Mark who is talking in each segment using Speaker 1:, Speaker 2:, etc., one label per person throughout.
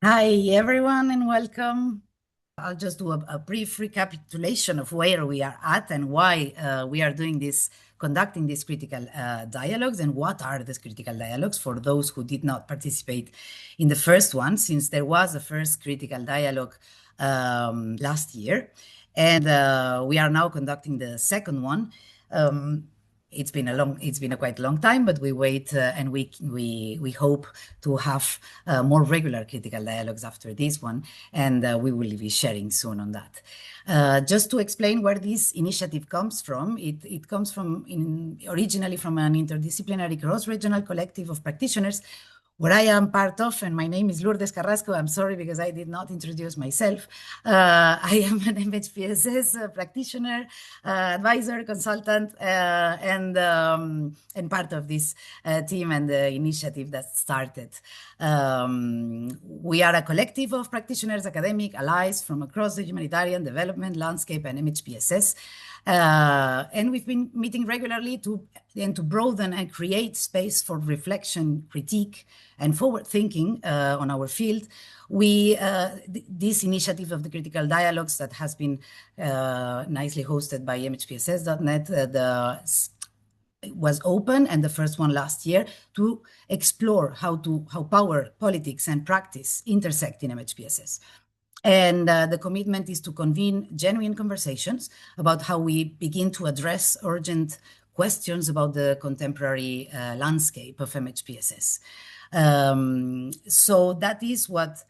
Speaker 1: Hi, everyone, and welcome. I'll just do a brief recapitulation of where we are at and why we are conducting these critical dialogues, and what are these critical dialogues for those who did not participate in the first one, since there was a first critical dialogue last year. And we are now conducting the second one. It's been a quite long time, but we wait and we hope to have more regular critical dialogues after this one, and we will be sharing soon on that. Just to explain where this initiative comes from, it comes originally from an interdisciplinary cross-regional collective of practitioners where I am part of, and my name is Lourdes Carrasco. I'm sorry because I did not introduce myself. I am an MHPSS practitioner, advisor, consultant, and part of this team and the initiative that started. We are a collective of practitioners, academic, allies from across the humanitarian, development, landscape, and MHPSS. And we've been meeting regularly to broaden and create space for reflection, critique, and forward thinking on our field. This initiative of the critical dialogues that has been nicely hosted by MHPSS.net was open, and the first one last year, to explore how power, politics, and practice intersect in MHPSS. And the commitment is to convene genuine conversations about how we begin to address urgent questions about the contemporary landscape of MHPSS. So that is what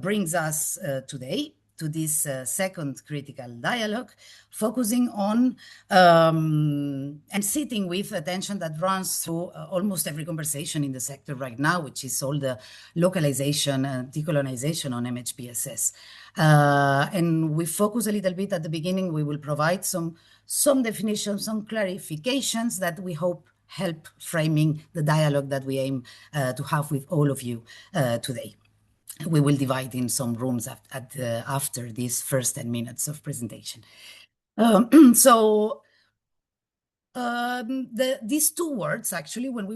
Speaker 1: brings us today to this second critical dialogue, focusing on and sitting with attention that runs through almost every conversation in the sector right now, which is all the localization and decolonization on MHPSS. And we focus a little bit at the beginning. We will provide some definitions, some clarifications that we hope help framing the dialogue that we aim to have with all of you today. We will divide in some rooms after these first 10 minutes of presentation. These two words, actually, when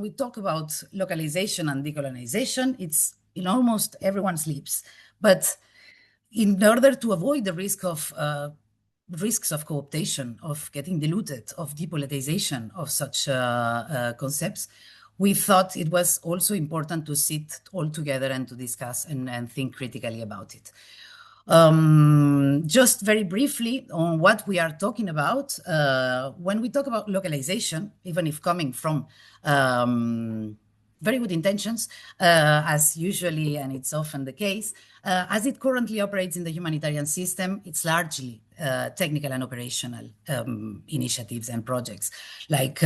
Speaker 1: we talk about localization and decolonization, it's in almost everyone's lips. But in order to avoid the risks of co-optation, of getting diluted, of depoliticization of such concepts, we thought it was also important to sit all together and to discuss and think critically about it. Just very briefly on what we are talking about. When we talk about localization, even if coming from very good intentions, as usually, and it's often the case, as it currently operates in the humanitarian system, it's largely technical and operational initiatives and projects, like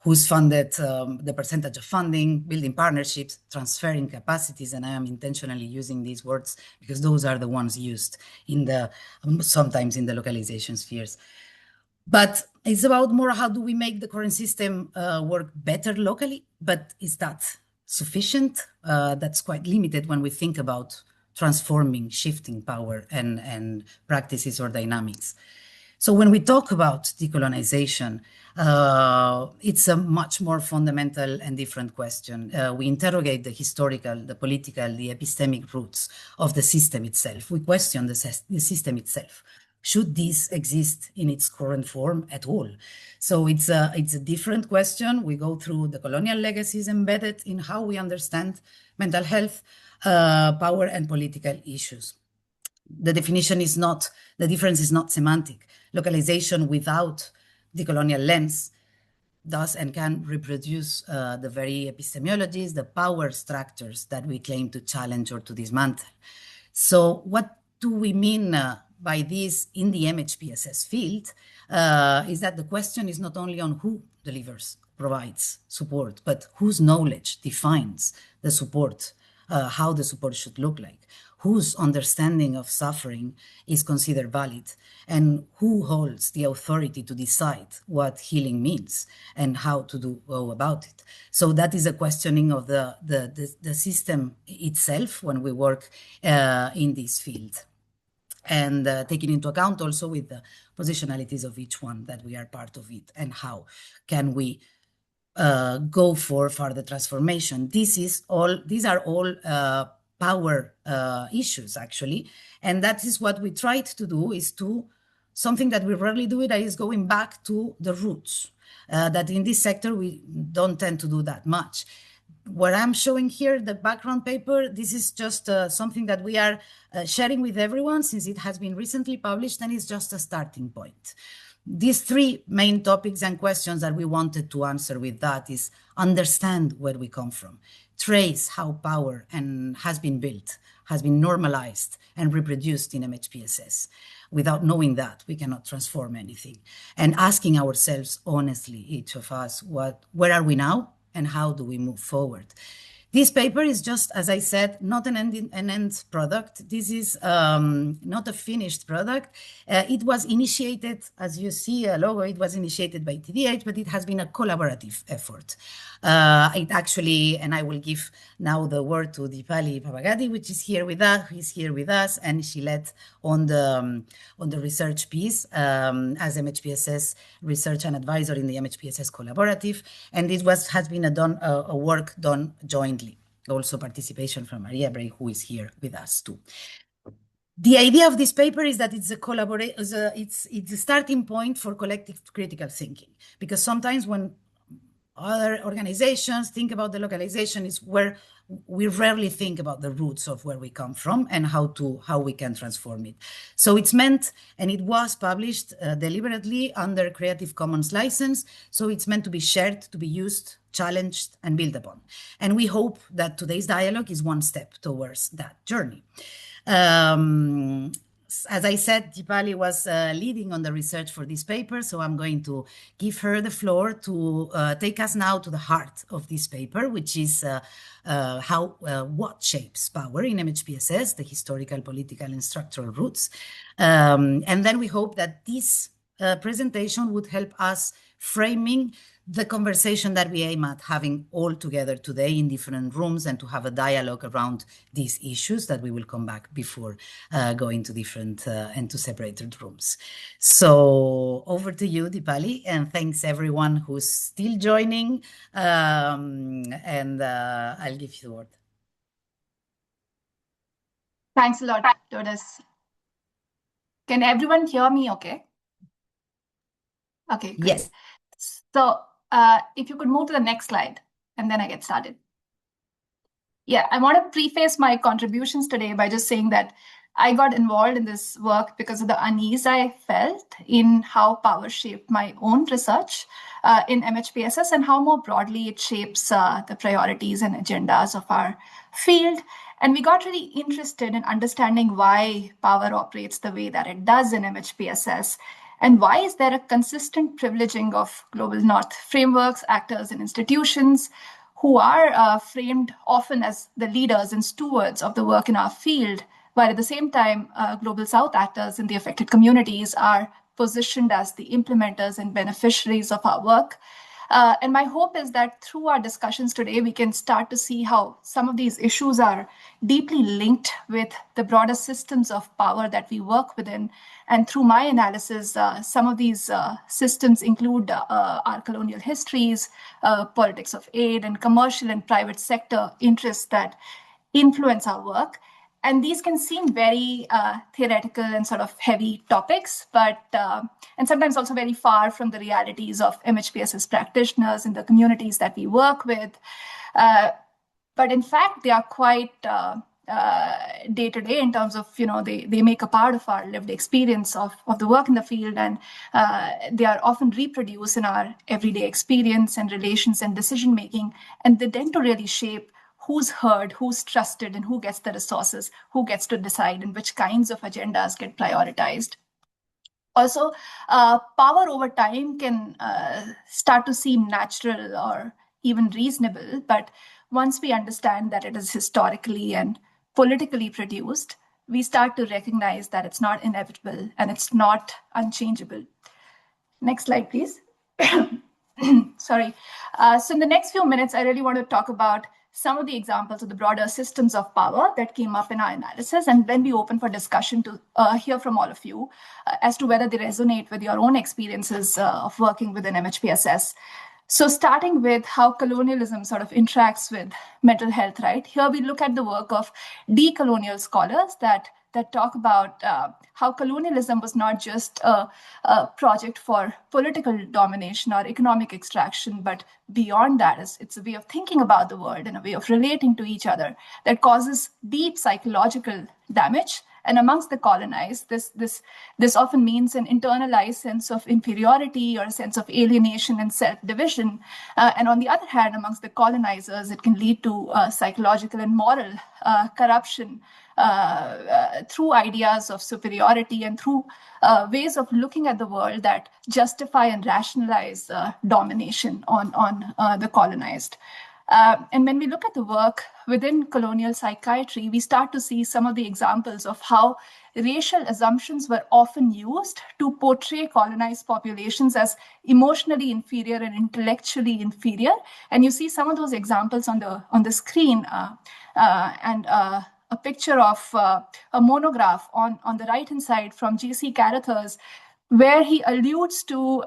Speaker 1: who's funded, the percentage of funding, building partnerships, transferring capacities, and I am intentionally using these words because those are the ones used sometimes in the localization spheres. But it's about more how do we make the current system work better locally, but is that sufficient? That's quite limited when we think about transforming, shifting power and practices or dynamics. So when we talk about decolonization, it's a much more fundamental and different question. We interrogate the historical, the political, the epistemic roots of the system itself. We question the system itself. Should this exist in its current form at all? So it's a different question. We go through the colonial legacies embedded in how we understand mental health, power, and political issues. The difference is not semantic. Localization without the colonial lens does and can reproduce the very epistemologies, the power structures that we claim to challenge or to dismantle. So what do we mean by this in the MHPSS field? Is that the question is not only on who delivers, provides support, but whose knowledge defines the support, how the support should look like, whose understanding of suffering is considered valid, and who holds the authority to decide what healing means and how to go about it. So that is a questioning of the system itself when we work in this field. And taking into account also with the positionalities of each one that we are part of it, and how can we go for further transformation. These are all power issues, actually. And that is what we tried to do, is to something that we rarely do, that is going back to the roots, that in this sector we don't tend to do that much. What I'm showing here, the background paper, this is just something that we are sharing with everyone since it has been recently published, and it's just a starting point. These three main topics and questions that we wanted to answer with that is understand where we come from, trace how power has been built, has been normalized and reproduced in MHPSS. Without knowing that, we cannot transform anything. And asking ourselves honestly, each of us, where are we now and how do we move forward? This paper is just, as I said, not an end product. This is not a finished product. It was initiated, as you see a logo, it was initiated by TDH, but it has been a collaborative effort. It actually, and I will give now the word to Deepali Pavagadi, which is here with us, who is here with us, and she led on the research piece as MHPSS research and advisor in the MHPSS collaborative, and it has been a work done jointly. Also participation from Maria Bray, who is here with us too. The idea of this paper is that it's a starting point for collective critical thinking, because sometimes when other organizations think about the localization, is where we rarely think about the roots of where we come from and how we can transform it. So it's meant, and it was published deliberately under Creative Commons license. So it's meant to be shared, to be used, challenged, and built upon. And we hope that today's dialogue is one step towards that journey. As I said, Deepali was leading on the research for this paper, so I'm going to give her the floor to take us now to the heart of this paper, which is what shapes power in MHPSS, the historical, political, and structural roots. And then we hope that this presentation would help us framing the conversation that we aim at having all together today in different rooms, and to have a dialogue around these issues that we will come back before going to different and to separated rooms. So over to you, Deepali, and thanks everyone who's still joining, and I'll give you the word.
Speaker 2: Thanks a lot, Doris. Can everyone hear me okay? Okay, great.
Speaker 1: Yes.
Speaker 2: So if you could move to the next slide, and then I get started. Yeah, I want to preface my contributions today by just saying that I got involved in this work because of the unease I felt in how power shaped my own research in MHPSS, and how more broadly it shapes the priorities and agendas of our field. And we got really interested in understanding why power operates the way that it does in MHPSS. And why is there a consistent privileging of Global North frameworks, actors, and institutions who are framed often as the leaders and stewards of the work in our field, while at the same time, Global South actors in the affected communities are positioned as the implementers and beneficiaries of our work? And my hope is that through our discussions today, we can start to see how some of these issues are deeply linked with the broader systems of power that we work within. And through my analysis, some of these systems include our colonial histories, politics of aid, and commercial and private sector interests that influence our work. And these can seem very theoretical and sort of heavy topics, but and sometimes also very far from the realities of MHPSS practitioners and the communities that we work with. But in fact, they are quite day-to-day in terms of, they make a part of our lived experience of the work in the field, and they are often reproduced in our everyday experience and relations and decision-making, and they tend to really shape who's heard, who's trusted, and who gets the resources, who gets to decide, and which kinds of agendas get prioritized. Also, power over time can start to seem natural or even reasonable, but once we understand that it is historically and politically produced, we start to recognize that it's not inevitable and it's not unchangeable. Next slide, please. Sorry. So in the next few minutes, I really want to talk about some of the examples of the broader systems of power that came up in our analysis, and then be open for discussion to hear from all of you as to whether they resonate with your own experiences of working within MHPSS. So starting with how colonialism sort of interacts with mental health, right? Here we look at the work of decolonial scholars that talk about how colonialism was not just a project for political domination or economic extraction, but beyond that, it's a way of thinking about the world and a way of relating to each other that causes deep psychological damage. And amongst the colonized, this often means an internalized sense of inferiority or a sense of alienation and self-division. And on the other hand, amongst the colonizers, it can lead to psychological and moral corruption through ideas of superiority and through ways of looking at the world that justify and rationalize domination on the colonized. And when we look at the work within colonial psychiatry, we start to see some of the examples of how racial assumptions were often used to portray colonized populations as emotionally inferior and intellectually inferior. And you see some of those examples on the screen, and a picture of a monograph on the right-hand side from J.C. Carothers, where he alludes to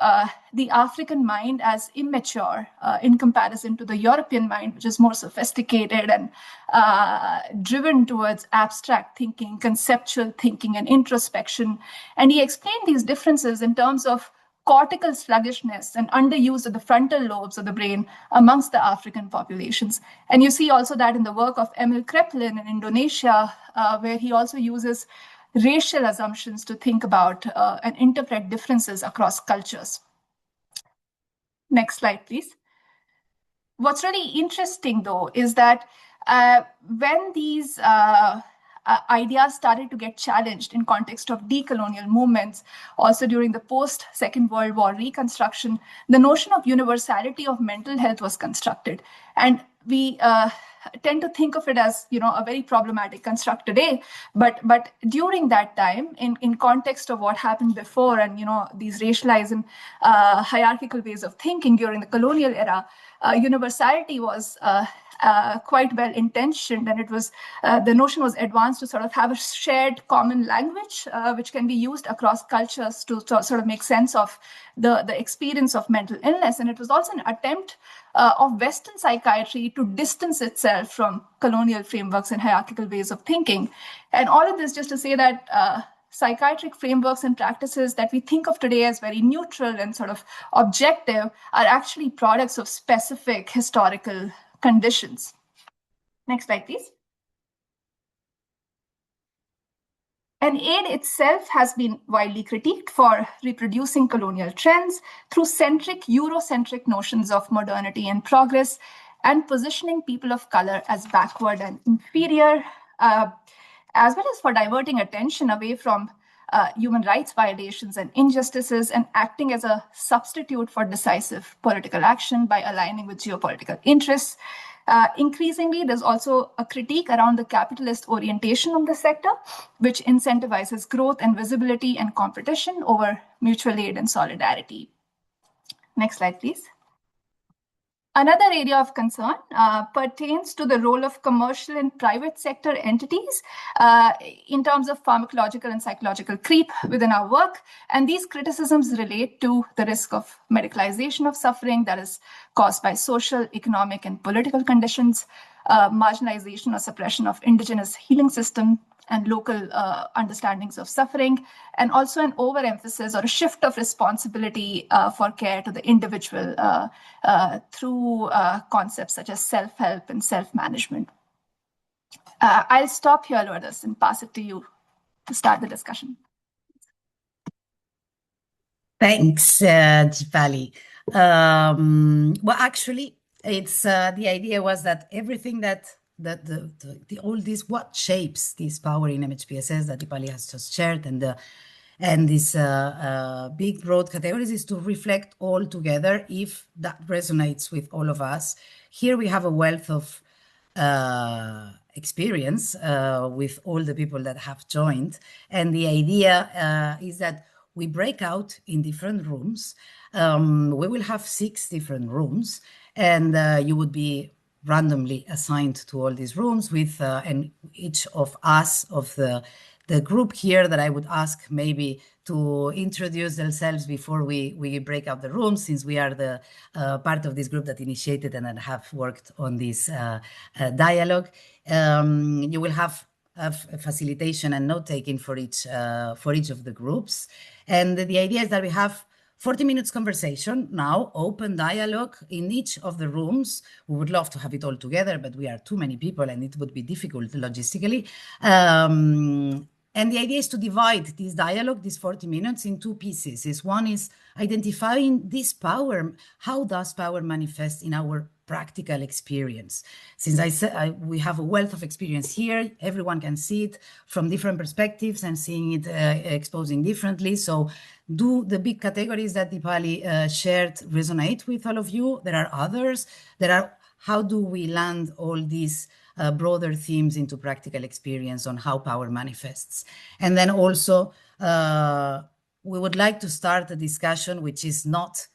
Speaker 2: the African mind as immature in comparison to the European mind, which is more sophisticated and driven towards abstract thinking, conceptual thinking, and introspection. And he explained these differences in terms of cortical sluggishness and underuse of the frontal lobes of the brain amongst the African populations. And you see also that in the work of Emil Kraepelin in Indonesia, where he also uses racial assumptions to think about and interpret differences across cultures. Next slide, please. What's really interesting, though, is that when these ideas started to get challenged in context of decolonial movements, also during the post-Second World War reconstruction, the notion of universality of mental health was constructed. And we tend to think of it as, a very problematic construct today, but during that time, in context of what happened before, and these racialized and hierarchical ways of thinking during the colonial era, universality was quite well intentioned, and it was the notion was advanced to sort of have a shared common language which can be used across cultures to sort of make sense of the experience of mental illness. And it was also an attempt of Western psychiatry to distance itself from colonial frameworks and hierarchical ways of thinking. And all of this just to say that psychiatric frameworks and practices that we think of today as very neutral and sort of objective are actually products of specific historical conditions. Next slide, please. And aid itself has been widely critiqued for reproducing colonial trends through Eurocentric notions of modernity and progress, and positioning people of color as backward and inferior, as well as for diverting attention away from human rights violations and injustices, and acting as a substitute for decisive political action by aligning with geopolitical interests. Increasingly, there's also a critique around the capitalist orientation of the sector, which incentivizes growth and visibility and competition over mutual aid and solidarity. Next slide, please. Another area of concern pertains to the role of commercial and private sector entities in terms of pharmacological and psychological creep within our work. And these criticisms relate to the risk of medicalization of suffering that is caused by social, economic, and political conditions, marginalization or suppression of indigenous healing system and local understandings of suffering, and also an overemphasis or a shift of responsibility for care to the individual through concepts such as self-help and self-management. I'll stop here, Lourdes, and pass it to you to start the discussion.
Speaker 1: Thanks, Dipali. Well, actually, it's the idea was that everything that all this, what shapes this power in MHPSS that Dipali has just shared, and these big broad categories is to reflect all together if that resonates with all of us. Here we have a wealth of experience with all the people that have joined, and the idea is that we break out in different rooms. We will have 6 different rooms, and you would be randomly assigned to all these rooms with and each of us of the group here that I would ask maybe to introduce themselves before we break out the room, since we are the part of this group that initiated and that have worked on this dialogue. You will have a facilitation and note-taking for each of the groups. And the idea is that we have 40 minutes conversation now, open dialogue in each of the rooms. We would love to have it all together, but we are too many people and it would be difficult logistically. And the idea is to divide this dialogue, these 40 minutes, in two pieces. One is identifying this power. How does power manifest in our practical experience? Since I said we have a wealth of experience here, everyone can see it from different perspectives and seeing it exposing differently. So do the big categories that Dipali shared resonate with all of you? There are others. How do we land all these broader themes into practical experience on how power manifests? And then also, we would like to start a discussion which is not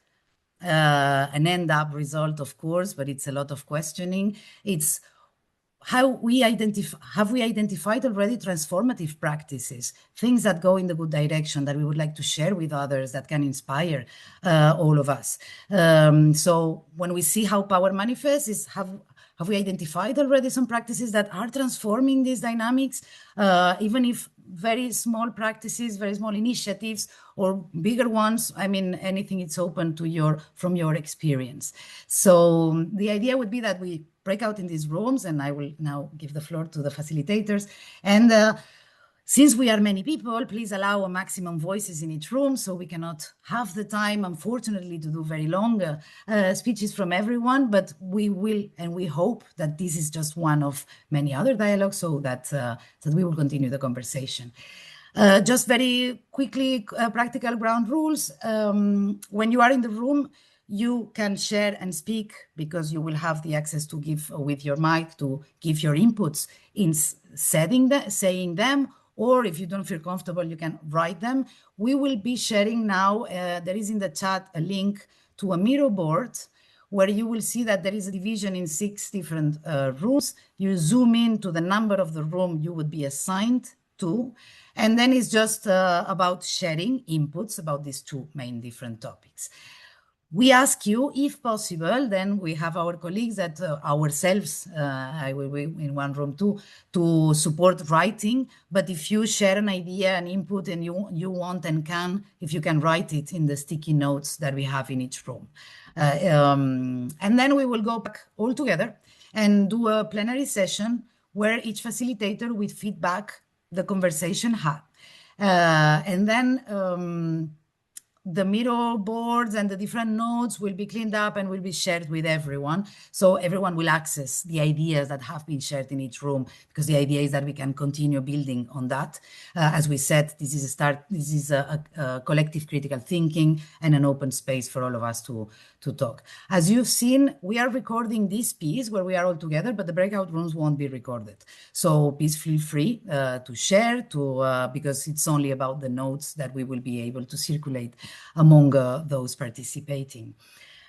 Speaker 1: an end-up result, of course, but it's a lot of questioning. It's have we identified already transformative practices, things that go in the good direction that we would like to share with others that can inspire all of us. So when we see how power manifests, have we identified already some practices that are transforming these dynamics, even if very small practices, very small initiatives, or bigger ones? I mean, anything it's open to from your experience. So the idea would be that we break out in these rooms, and I will now give the floor to the facilitators. And since we are many people, please allow a maximum voices in each room, so we cannot have the time, unfortunately, to do very long speeches from everyone, but we will, and we hope that this is just one of many other dialogues, so that we will continue the conversation. Just very quickly, practical ground rules. When you are in the room, you can share and speak, because you will have the access to give with your mic to give your inputs in saying them, or if you don't feel comfortable, you can write them. We will be sharing now, there is in the chat a link to a Miro board, where you will see that there is a division in 6 different rooms. You zoom in to the number of the room you would be assigned to, and then it's just about sharing inputs about these 2 main different topics. We ask you, if possible, then we have our colleagues that ourselves, I will be in one room too, to support writing. But if you share an idea, an input, and you want and can, if you can write it in the sticky notes that we have in each room. And then we will go back all together and do a plenary session where each facilitator will feedback the conversation had. And then the Miro boards and the different notes will be cleaned up and will be shared with everyone. So everyone will access the ideas that have been shared in each room, because the idea is that we can continue building on that. As we said, this is a collective critical thinking and an open space for all of us to talk. As you've seen, we are recording this piece where we are all together, but the breakout rooms won't be recorded. So please feel free to share, because it's only about the notes that we will be able to circulate among those participating.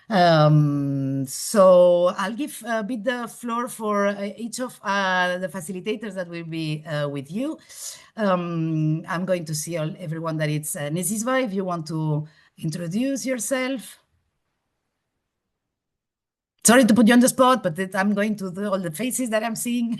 Speaker 1: So I'll give a bit the floor for each of the facilitators that will be with you. I'm going to see everyone that it's Nezizva, if you want to introduce yourself. Sorry to put you on the spot, but I'm going to do all the faces that I'm seeing.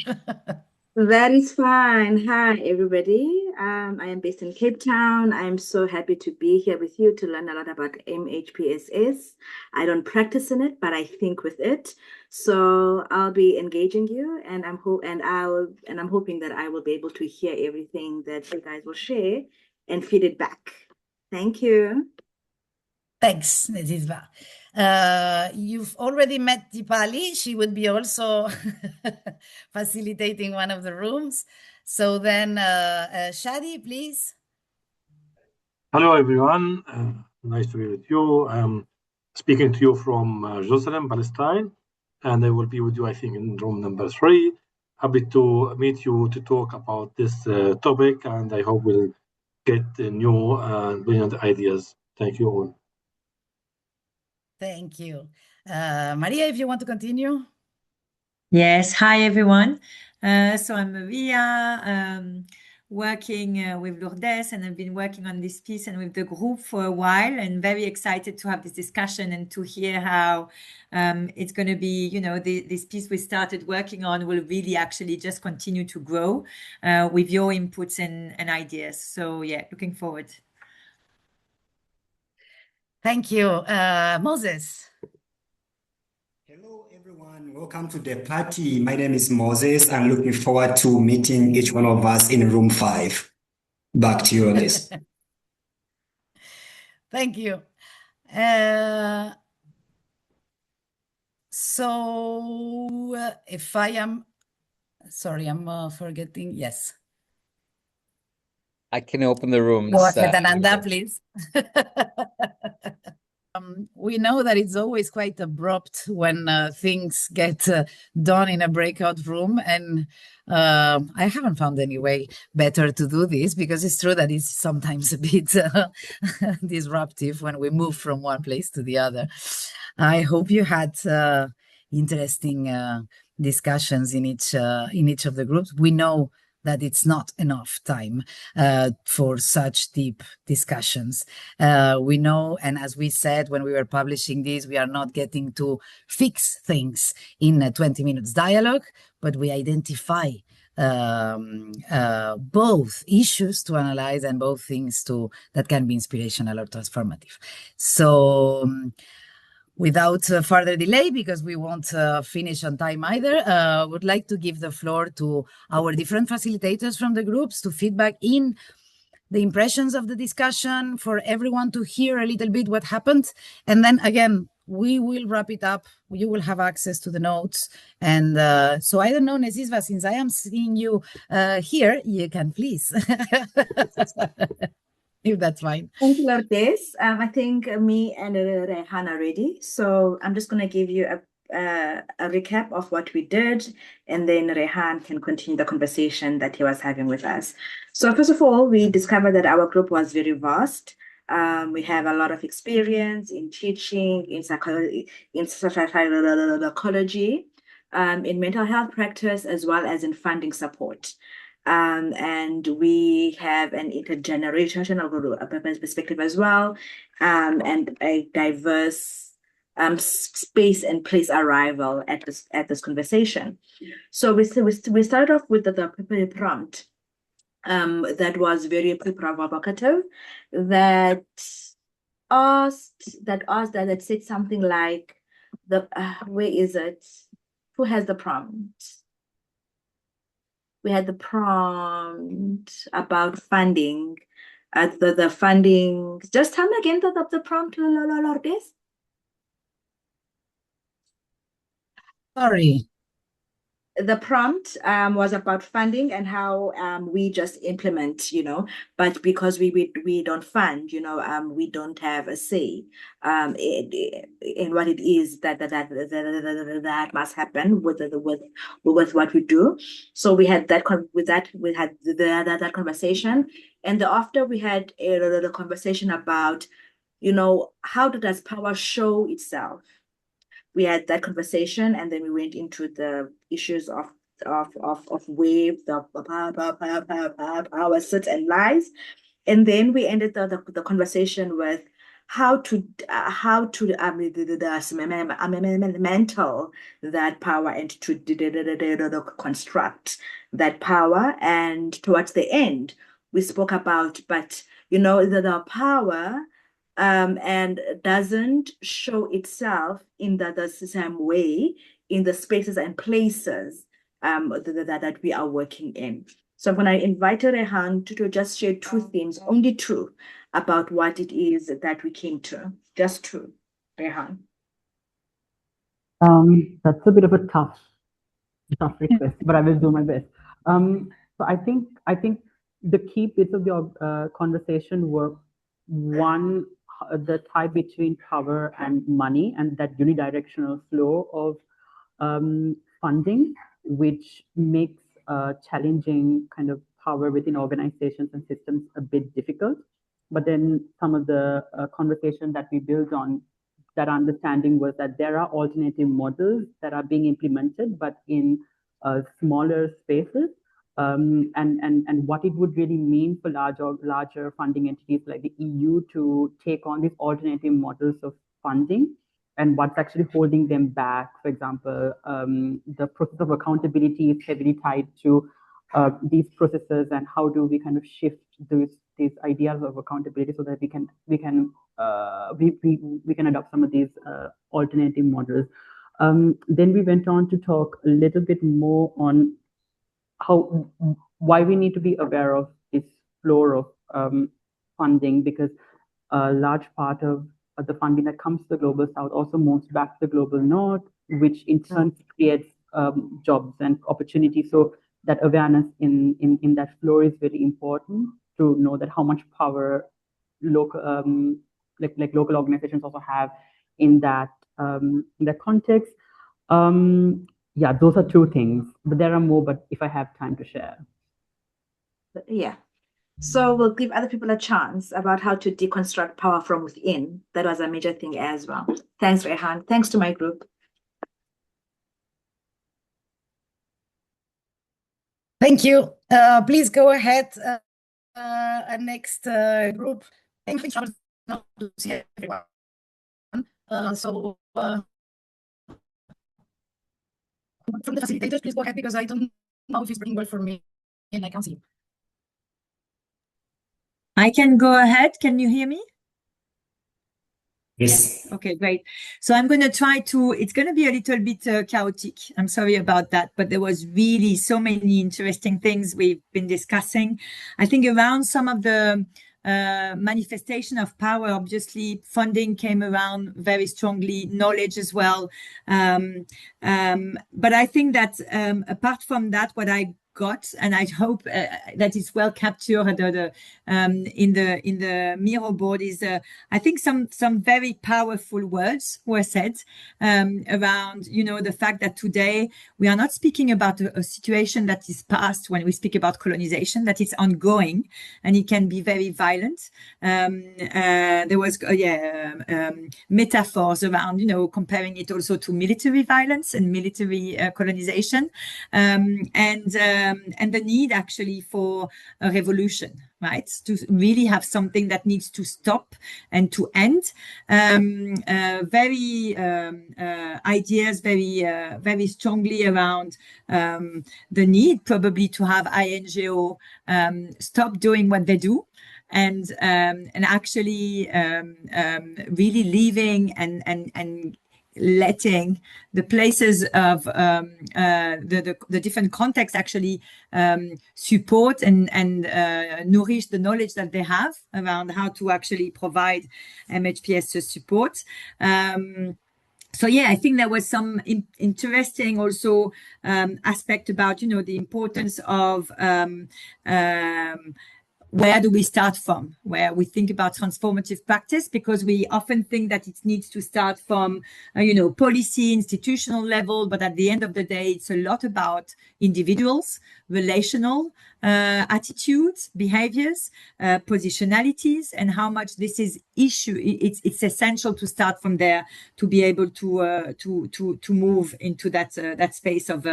Speaker 3: That is fine. Hi, everybody. I am based in Cape Town. I'm so happy to be here with you to learn a lot about MHPSS. I don't practice in it, but I think with it. So I'll be engaging you, and I'm hoping that I will be able to hear everything that you guys will share and feed it back. Thank you.
Speaker 1: Thanks, Nezizva. You've already met Dipali. She would be also facilitating one of the rooms. So then, Shadi, please.
Speaker 4: Hello, everyone. Nice to be with you. I'm speaking to you from Jerusalem, Palestine, and I will be with you, I think, in room number 3. Happy to meet you to talk about this topic, and I hope we'll get new brilliant ideas. Thank you all.
Speaker 1: Thank you. Maria, if you want to continue.
Speaker 5: Yes, hi everyone. So I'm Maria. working with Lourdes, and I've been working on this piece and with the group for a while, and very excited to have this discussion and to hear how it's going to be, you know, this piece we started working on will really actually just continue to grow with your inputs and ideas. So yeah, looking forward.
Speaker 1: Thank you. Moses.
Speaker 6: Hello, everyone. Welcome to the party. My name is Moses. I'm looking forward to meeting each one of us in room 5. Back to you, Liz.
Speaker 1: Thank you. If I am, sorry, I'm forgetting. Yes.
Speaker 7: I can open the room.
Speaker 1: Go ahead, Ananda, please. We know that it's always quite abrupt when things get done in a breakout room, and I haven't found any way better to do this, because it's true that it's sometimes a bit disruptive when we move from one place to the other. I hope you had interesting discussions in each of the groups. We know that it's not enough time for such deep discussions. We know, and as we said when we were publishing this, we are not getting to fix things in a 20 minutes dialogue, but we identify both issues to analyze and both things that can be inspirational or transformative. So without further delay, because we won't finish on time either, would like to give the floor to our different facilitators from the groups to feedback in the impressions of the discussion, for everyone to hear a little bit what happened. And then again, we will wrap it up. You will have access to the notes. And so I don't know, Nesisva, since I am seeing you here, you can please. If that's fine.
Speaker 3: Thank you, Lourdes. I think me and Rehan are ready. So I'm just going to give you a recap of what we did, and then Rehan can continue the conversation that he was having with us. So first of all, we discovered that our group was very vast. We have a lot of experience in teaching, in psychology, in psychology, in mental health practice, as well as in funding support. And we have an intergenerational perspective as well, and a diverse space and place arrival at this conversation. So we started off with the prompt that was very provocative, that said something like, where is it? Who has the prompt? We had the prompt about funding. The funding. Just tell me again the prompt, Lourdes.
Speaker 1: Sorry.
Speaker 3: The prompt was about funding and how we just implement, but because we don't fund, we don't have a say in what it is that must happen with what we do. So we had that conversation, and after we had a conversation about, how does power show itself. We had that conversation, and then we went into the issues of wave, the power sits and lies, and then we ended the conversation with how to mental that power and to construct that power. And towards the end, we spoke about, but the power and doesn't show itself in the same way in the spaces and places that we are working in. So I'm going to invite Rehan to just share 2 themes, only 2, about what it is that we came to. Just 2, Rehan.
Speaker 8: That's a bit of a tough request, but I will do my best. So I think the key bits of the conversation were, one, the tie between power and money, and that unidirectional flow of funding, which makes challenging kind of power within organizations and systems a bit difficult. But then some of the conversation that we built on that understanding was that there are alternative models that are being implemented, but in smaller spaces, and what it would really mean for larger funding entities like the EU to take on these alternative models of funding, and what's actually holding them back. For example, the process of accountability is heavily tied to these processes, and how do we kind of shift these ideas of accountability so that we can adopt some of these alternative models. Then we went on to talk a little bit more on why we need to be aware of this flow of funding, because a large part of the funding that comes to the global south also moves back to the global north, which in turn creates jobs and opportunities. So that awareness in that flow is very important, to know that how much power local local organizations also have in that context. Yeah, those are two things, but there are more, but if I have time to share.
Speaker 3: Yeah. So we'll give other people a chance about how to deconstruct power from within. That was a major thing as well. Thanks, Rehan. Thanks to my group.
Speaker 1: Thank you. Please go ahead. Next group. Thank you not to see everyone. From the facilitators, please go ahead, because I don't know if it's working well for me and I can't see you.
Speaker 5: I can go ahead. Can you hear me?
Speaker 6: Yes.
Speaker 5: Okay, great. So I'm going to try to, it's going to be a little bit chaotic. I'm sorry about that, but there was really so many interesting things we've been discussing. I think around some of the manifestation of power, obviously funding came around very strongly, knowledge as well. But I think that apart from that, what I got, and I hope that is well captured in the Miro board, is I think some very powerful words were said around, the fact that today we are not speaking about a situation that is past when we speak about colonization, that it's ongoing and it can be very violent. There was metaphors around, comparing it also to military violence and military colonization, and the need actually for a revolution, right? To really have something that needs to stop and to end. Ideas very strongly around the need probably to have INGO stop doing what they do, and actually really leaving and letting the places of the different contexts actually support and nourish the knowledge that they have around how to actually provide MHPSS support. So yeah, I think there was some interesting also aspect about, the importance of where do we start from, where we think about transformative practice, because we often think that it needs to start from, policy, institutional level. But at the end of the day, it's a lot about individuals, relational attitudes, behaviors, positionalities, and how much this is it's essential to start from there to be able to move into that space of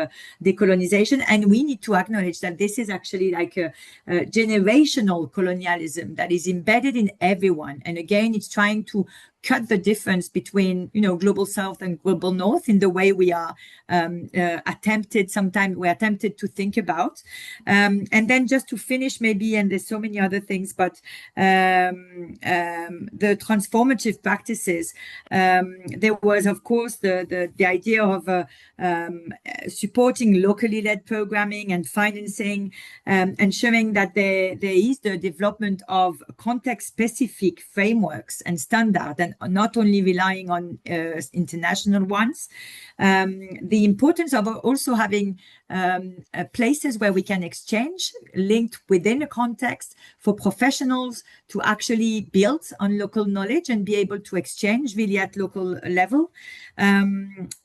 Speaker 5: decolonization. And we need to acknowledge that this is actually like a generational colonialism that is embedded in everyone. And again, it's trying to cut the difference between, global south and global north in the way we are attempted to think about. And then just to finish maybe, and there's so many other things, but the transformative practices, there was, of course, the idea of supporting locally led programming and financing, and showing that there is the development of context-specific frameworks and standards, and not only relying on international ones. The importance of also having places where we can exchange, linked within a context, for professionals to actually build on local knowledge and be able to exchange really at local level.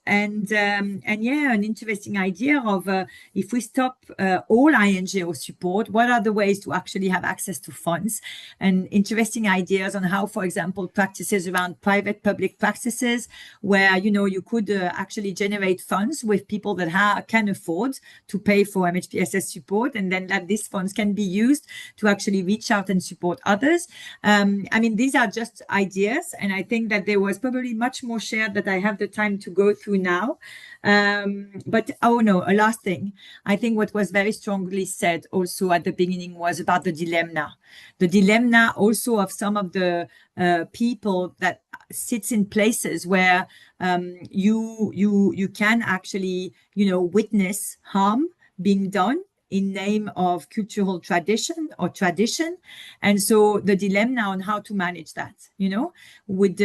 Speaker 5: and yeah, an interesting idea of if we stop all INGO support, what are the ways to actually have access to funds, and interesting ideas on how, for example, practices around private-public practices, where you could actually generate funds with people that can afford to pay for MHPSS support, and then that these funds can be used to actually reach out and support others. I mean, these are just ideas, and I think that there was probably much more shared that I have the time to go through now. But oh no, a last thing. I think what was very strongly said also at the beginning was about the dilemma also of some of the people that sits in places where you can actually witness harm being done in name of cultural tradition, and so the dilemma on how to manage that. Would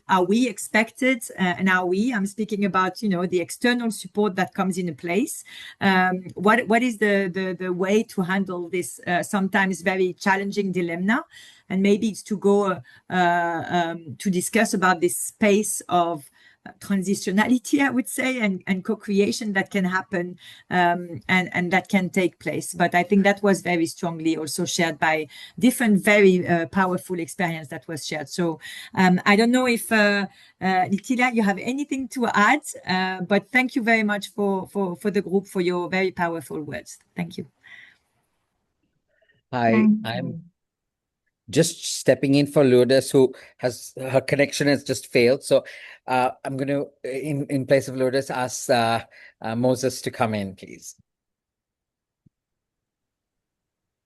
Speaker 5: are we expected, and are we? I'm speaking about the external support that comes into place. What is the way to handle this sometimes very challenging dilemma? And maybe it's to go to discuss about this space of transitionality, I would say, and co-creation that can happen and that can take place. But I think that was very strongly also shared by different very powerful experience that was shared. So I don't know if Nikhila, you have anything to add, but thank you very much for the group for your very powerful words. Thank you.
Speaker 7: Hi, I'm just stepping in for Lourdes, who her connection has just failed. So I'm going to, in place of Lourdes, ask Moses to come in, please.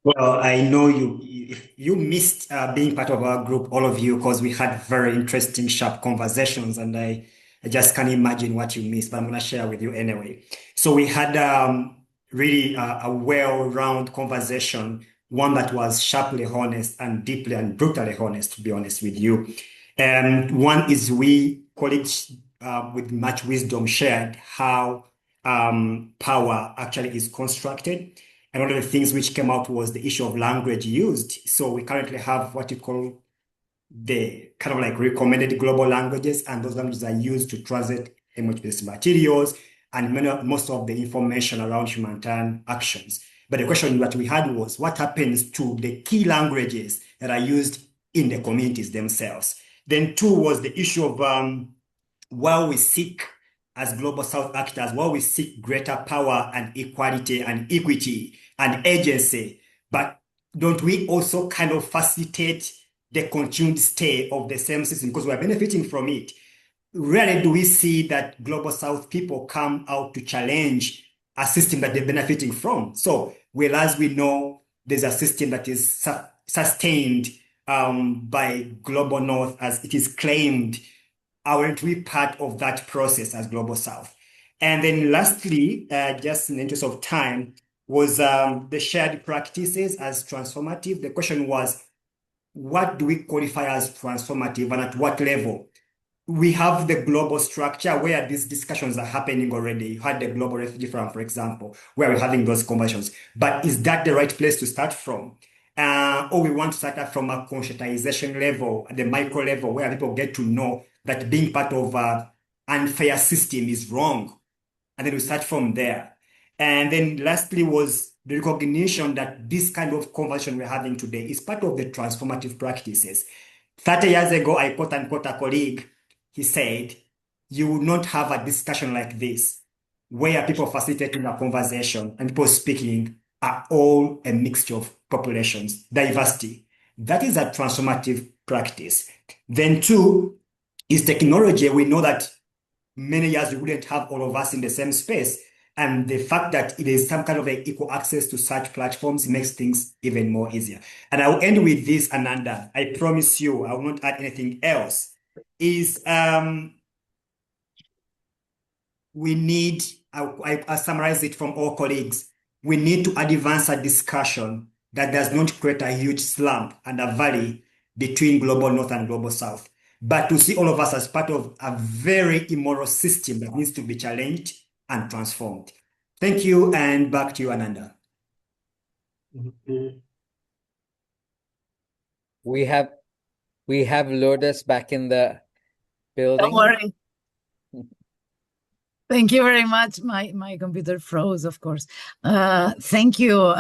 Speaker 6: Well, I know you missed being part of our group, all of you, because we had very interesting, sharp conversations, and I just can't imagine what you missed, but I'm going to share with you anyway. So we had really a well-rounded conversation, one that was sharply honest and deeply and brutally honest, to be honest with you. And one is we colleagues with much wisdom shared how power actually is constructed. And one of the things which came out was the issue of language used. So we currently have what you call the kind of like recommended global languages, and those languages are used to translate MHPSS materials and most of the information around humanitarian actions. But the question that we had was, what happens to the key languages that are used in the communities themselves? Then two was the issue of while we seek as Global South actors, while we seek greater power and equality and equity and agency, but don't we also kind of facilitate the continued stay of the same system because we're benefiting from it? Rarely do we see that Global South people come out to challenge a system that they're benefiting from. So whereas we know there's a system that is sustained by Global North as it is claimed, aren't we part of that process as Global South? And then lastly, just in the interest of time, was the shared practices as transformative. The question was, what do we qualify as transformative and at what level? We have the global structure where these discussions are happening already. You had the Global Refugee Forum, for example, where we're having those conversations. But is that the right place to start from? Or we want to start from a conscientization level, at the micro level, where people get to know that being part of an unfair system is wrong. And then we start from there. And then lastly was the recognition that this kind of conversation we're having today is part of the transformative practices. 30 years ago, I quote unquote a colleague, he said, you would not have a discussion like this where people facilitating a conversation and people speaking are all a mixture of populations, diversity. That is a transformative practice. Then two is technology. We know that many years we wouldn't have all of us in the same space. And the fact that it is some kind of equal access to such platforms makes things even more easier. And I'll end with this, Ananda. I promise you, I will not add anything else. Is we need, I summarize it from all colleagues, we need to advance a discussion that does not create a huge slump and a valley between Global North and Global South, but to see all of us as part of a very immoral system that needs to be challenged and transformed. Thank you, and back to you, Ananda.
Speaker 7: We have Lourdes back in the building.
Speaker 1: Don't worry. Thank you very much. My computer froze, of course. Thank you.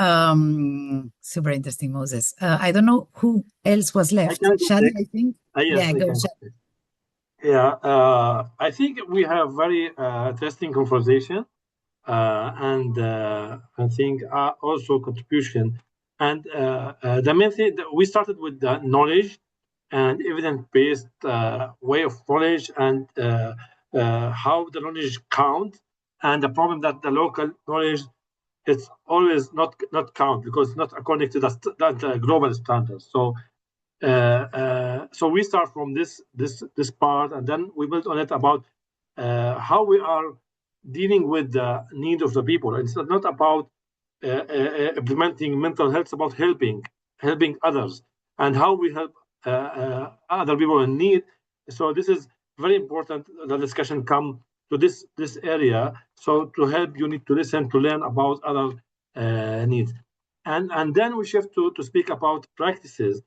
Speaker 1: Super interesting, Moses. I don't know who else was left. Shadi, I think.
Speaker 4: Yes,
Speaker 1: Yeah,
Speaker 4: I
Speaker 1: go
Speaker 4: can.
Speaker 1: Shadi.
Speaker 4: Yeah, I think we have very interesting conversation, and I think also contribution. And the main thing that we started with the knowledge and evidence-based way of knowledge, and how the knowledge count, and the problem that the local knowledge, it's always not count because it's not according to the global standards. So we start from this part, and then we build on it about how we are dealing with the need of the people. It's not about implementing mental health; it's about helping others, and how we help other people in need. So this is very important. The discussion come to this area. So to help, you need to listen, to learn about other needs, and then we shift to speak about practices,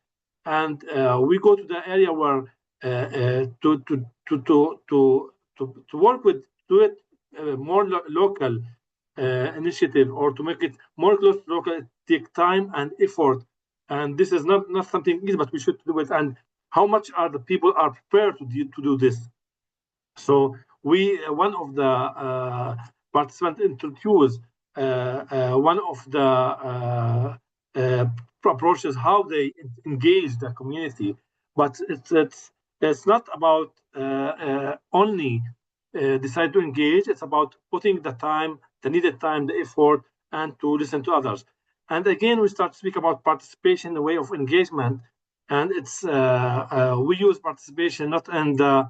Speaker 4: and we go to the area where to work with, do it more local initiative, or to make it more close to local. It take time and effort, and this is not something easy, but we should do it. And how much are the people are prepared to do this? So one of the participants introduced one of the approaches, how they engage the community, but it's not about only decide to engage. It's about putting the time, the needed time, the effort, and to listen to others. And again, we start to speak about participation, the way of engagement, and it's we use participation not in the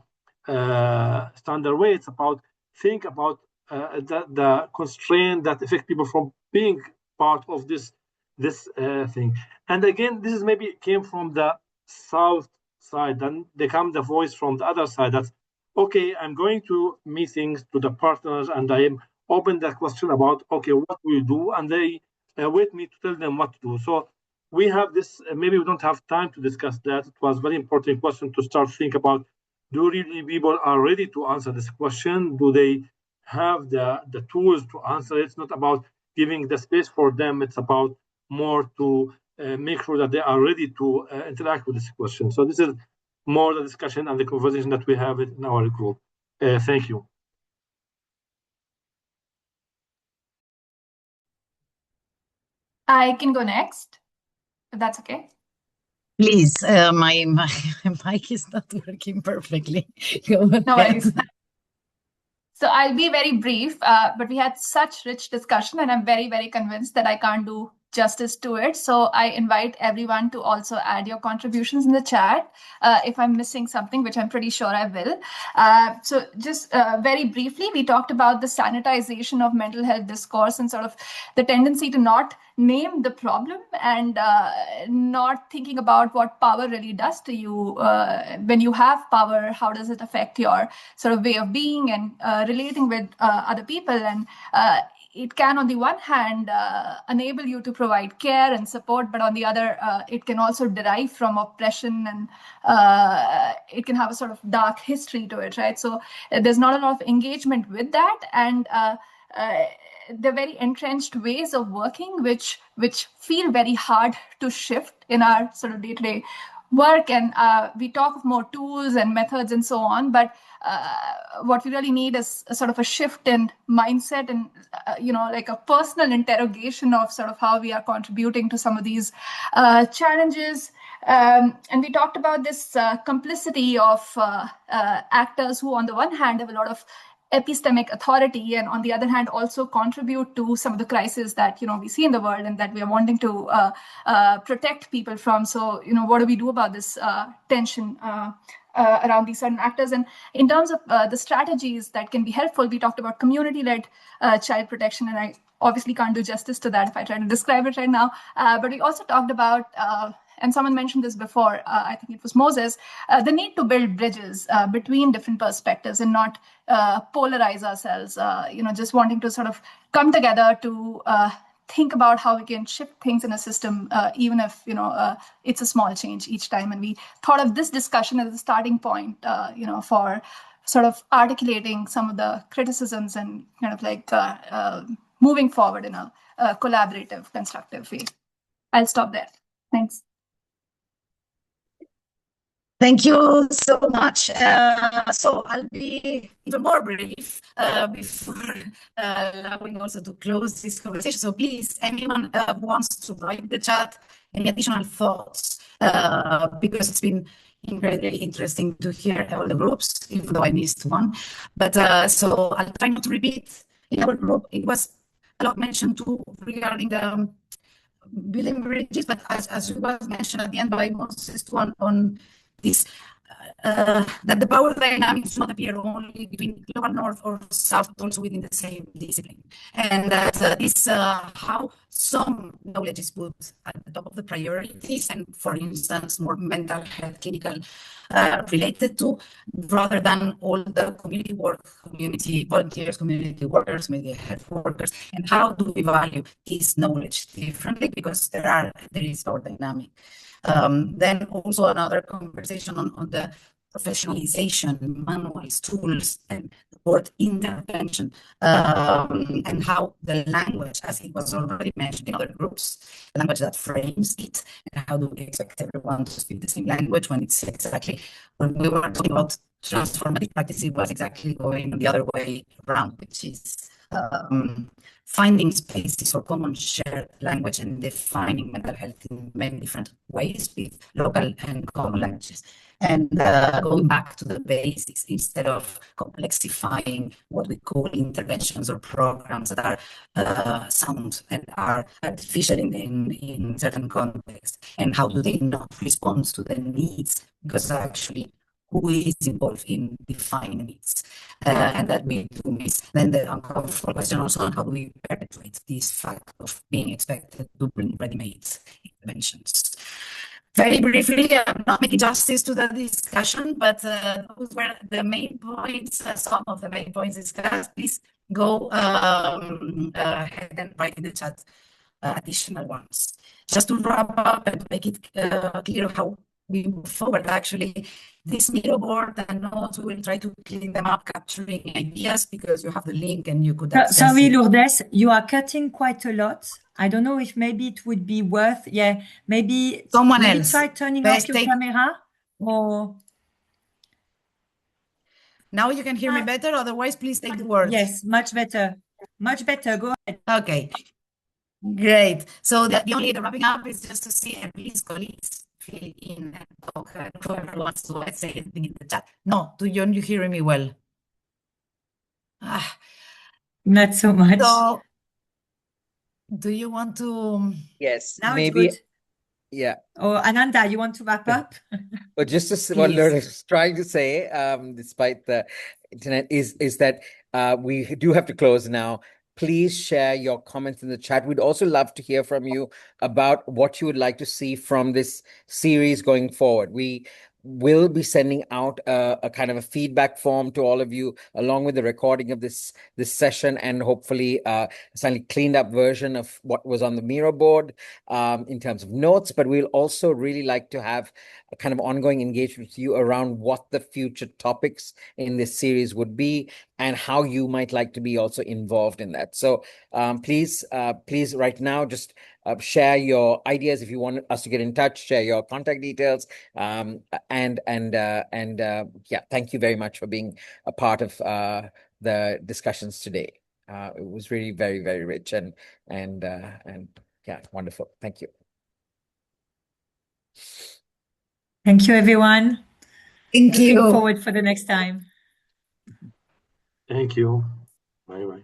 Speaker 4: standard way. It's about think about the constraint that affect people from being part of this thing. And again, this is maybe came from the south side, then they come the voice from the other side. That's okay. I'm going to meetings to the partners, and I am open that question about okay, what we do, and they wait me to tell them what to do. So we have this. Maybe we don't have time to discuss that. It was very important question to start think about. Do really people are ready to answer this question? Do they have the tools to answer it? It's not about giving the space for them. It's about more to make sure that they are ready to interact with this question. So this is more the discussion and the conversation that we have in our group. Thank you.
Speaker 2: I can go next, if that's okay.
Speaker 1: Please, my mic is not working perfectly. Go ahead.
Speaker 2: No worries. So I'll be very brief, but we had such rich discussion, and I'm very, very convinced that I can't do justice to it. So I invite everyone to also add your contributions in the chat if I'm missing something, which I'm pretty sure I will. So just very briefly, we talked about the sanitization of mental health discourse and sort of the tendency to not name the problem and not thinking about what power really does to you. When you have power, how does it affect your sort of way of being and relating with other people? And it can, on the one hand, enable you to provide care and support, but on the other, it can also derive from oppression, and it can have a sort of dark history to it, right? So there's not a lot of engagement with that, and they're very entrenched ways of working, which feel very hard to shift in our sort of day-to-day work. And we talk of more tools and methods and so on, but what we really need is a sort of a shift in mindset and like a personal interrogation of sort of how we are contributing to some of these challenges. And we talked about this complicity of actors who on the one hand have a lot of epistemic authority, and on the other hand also contribute to some of the crises that we see in the world and that we are wanting to protect people from. So what do we do about this tension around these certain actors? And in terms of the strategies that can be helpful, we talked about community-led child protection, and I obviously can't do justice to that if I try to describe it right now. But we also talked about and someone mentioned this before, I think it was Moses, the need to build bridges between different perspectives and not polarize ourselves, just wanting to sort of come together to think about how we can shift things in a system, even if, it's a small change each time. And we thought of this discussion as a starting point, for sort of articulating some of the criticisms and kind of like moving forward in a collaborative, constructive way. I'll stop there. Thanks.
Speaker 1: Thank you so much. So I'll be even more brief before allowing also to close this conversation. So please, anyone who wants to write in the chat any additional thoughts, because it's been incredibly interesting to hear all the groups, even though I missed one. But so I'll try not to repeat. In our group, it was a lot mentioned too regarding the building bridges, but as it was mentioned at the end by Moses on this, that the power dynamics do not appear only between global north or south, but also within the same discipline. And that this how some knowledge is put at the top of the priorities, and for instance, more mental health, clinical related to, rather than all the community work, community volunteers, community workers, community health workers, and how do we value this knowledge differently, because there is our dynamic. Then also another conversation on the professionalization, manuals, tools, and word intervention, and how the language, as it was already mentioned in other groups, the language that frames it, and how do we expect everyone to speak the same language when it's exactly, when we were talking about transformative practice, it was exactly going the other way around, which is finding spaces for common shared language and defining mental health in many different ways with local and common languages. And going back to the basics instead of complexifying what we call interventions or programs that are sound and are artificial in certain contexts. And how do they not respond to the needs? Because actually, who is involved in defining needs, and that we do miss. Then the uncomfortable question also on how do we perpetuate this fact of being expected to bring ready-made interventions. Very briefly, I'm not making justice to the discussion, but those were the main points, some of the main points discussed. Please go ahead and write in the chat additional ones. Just to wrap up and make it clear how we move forward, actually, this Miro board and notes, we will try to clean them up, capturing ideas, because you have the link and you could access
Speaker 5: Sorry,
Speaker 1: it.
Speaker 5: Lourdes, you are cutting quite a lot. I don't know if maybe it would be worth, maybe
Speaker 1: Someone else.
Speaker 5: try turning off your camera, or...
Speaker 1: Now you can hear me better, otherwise please take the word.
Speaker 5: Yes, much better. Much better, go ahead.
Speaker 1: Okay, great. So the wrapping up is just to see, and please colleagues, fill in and talk, whoever wants to say anything in the chat. No, do you hear me well?
Speaker 5: Not so much.
Speaker 1: So, do you want to?
Speaker 7: Yes,
Speaker 5: now
Speaker 7: maybe.
Speaker 5: It's good.
Speaker 7: Yeah.
Speaker 5: Or Ananda, you want to wrap up?
Speaker 7: But just to what Lourdes was trying to say, despite the internet, is that we do have to close now. Please share your comments in the chat. We'd also love to hear from you about what you would like to see from this series going forward. We will be sending out a kind of a feedback form to all of you, along with the recording of this session, and hopefully a slightly cleaned up version of what was on the Miro board in terms of notes. But we'll also really like to have a kind of ongoing engagement with you around what the future topics in this series would be, and how you might like to be also involved in that. So please right now, just share your ideas. If you want us to get in touch, share your contact details. Yeah, thank you very much for being a part of the discussions today. It was really very, very rich and yeah, wonderful. Thank you.
Speaker 5: Thank you, everyone.
Speaker 1: Thank you.
Speaker 5: Looking forward for the next time.
Speaker 4: Thank you. Bye-bye.